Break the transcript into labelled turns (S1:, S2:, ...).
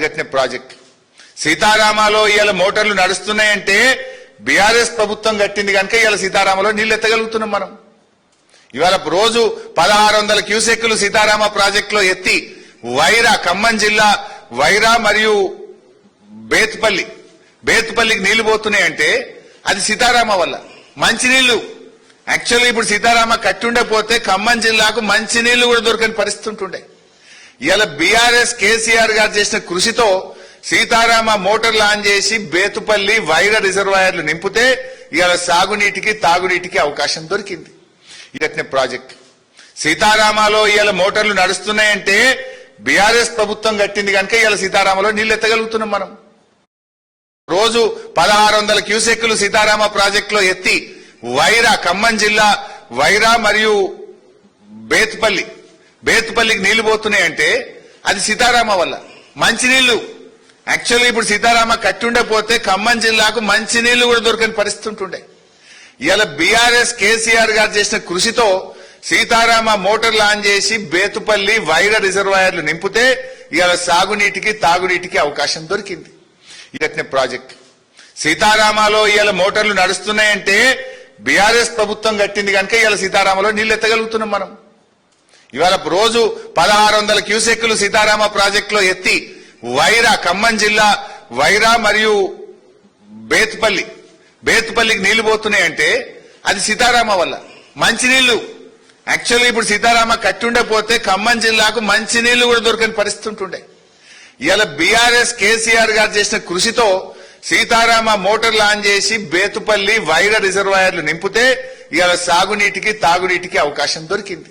S1: కట్టిన ప్రాజెక్ట్ సీతారామలో ఇవాళ మోటార్లు నడుస్తున్నాయంటే బీఆర్ఎస్ ప్రభుత్వం కట్టింది కనుక ఇవాళ సీతారామలో నీళ్లు ఎత్తగలుగుతున్నాం మనం. ఇవాళ రోజు 1600 క్యూసెక్కులు సీతారామ ప్రాజెక్టులో ఎత్తి వైరా ఖమ్మం జిల్లా వైరా మరియు బేత్పల్లికి నీళ్లు పోతున్నాయంటే అది సీతారామ వల్ల. మంచినీళ్లు యాక్చువల్లీ ఇప్పుడు సీతారామ కట్టుండకపోతే ఖమ్మం జిల్లాకు మంచినీళ్లు కూడా దొరకని పరిస్థితి ఉంటుండే. ఇవాళ బీఆర్ఎస్ కేసీఆర్ గారు చేసిన కృషితో సీతారామ మోటార్లు ఆన్ చేసి బేతుపల్లి వైరా రిజర్వాయర్లు నింపితే ఇవాళ సాగునీటికి తాగునీటికి అవకాశం దొరికింది. కట్టిన ప్రాజెక్ట్ సీతారామలో ఇవాళ మోటార్లు నడుస్తున్నాయంటే బీఆర్ఎస్ ప్రభుత్వం కట్టింది కనుక ఇవాళ సీతారామలో నీళ్లు ఎత్తగలుగుతున్నాం మనం. రోజు 1600 క్యూసెక్కులు సీతారామ ప్రాజెక్టులో ఎత్తి వైరా ఖమ్మం జిల్లా వైరా మరియు బేత్పల్లికి నీళ్లు పోతున్నాయంటే అది సీతారామ వల్ల. మంచినీళ్లు యాక్చువల్లీ ఇప్పుడు సీతారామ కట్టుండకపోతే ఖమ్మం జిల్లాకు మంచినీళ్లు కూడా దొరకని పరిస్థితి ఉంటుండే. ఇవాళ బీఆర్ఎస్ కేసీఆర్ గారు చేసిన కృషితో సీతారామ మోటార్లు ఆన్ చేసి బేతుపల్లి వైరా రిజర్వాయర్లు నింపితే ఇవాళ సాగునీటికి తాగునీటికి అవకాశం దొరికింది. కట్టిన ప్రాజెక్ట్ సీతారామలో ఇవాళ మోటార్లు నడుస్తున్నాయంటే బీఆర్ఎస్ ప్రభుత్వం కట్టింది కనుక ఇవాళ సీతారామలో నీళ్లు ఎత్తగలుగుతున్నాం మనం. ఇవాళ రోజు 1600 క్యూసెక్కులు సీతారామ ప్రాజెక్టులో ఎత్తి వైరా ఖమ్మం జిల్లా వైరా మరియు బేత్పల్లికి నీళ్లు పోతున్నాయంటే అది సీతారామ వల్ల. మంచినీళ్లు యాక్చువల్లీ ఇప్పుడు సీతారామ కట్టుండకపోతే ఖమ్మం జిల్లాకు మంచినీళ్లు కూడా దొరకని పరిస్థితి ఉంటుండే. ఇవాళ బీఆర్ఎస్ కేసీఆర్ గారు చేసిన కృషితో సీతారామ మోటార్లు ఆన్ చేసి బేతుపల్లి వైరా రిజర్వాయర్లు నింపితే ఇవాళ సాగునీటికి తాగునీటికి అవకాశం దొరికింది.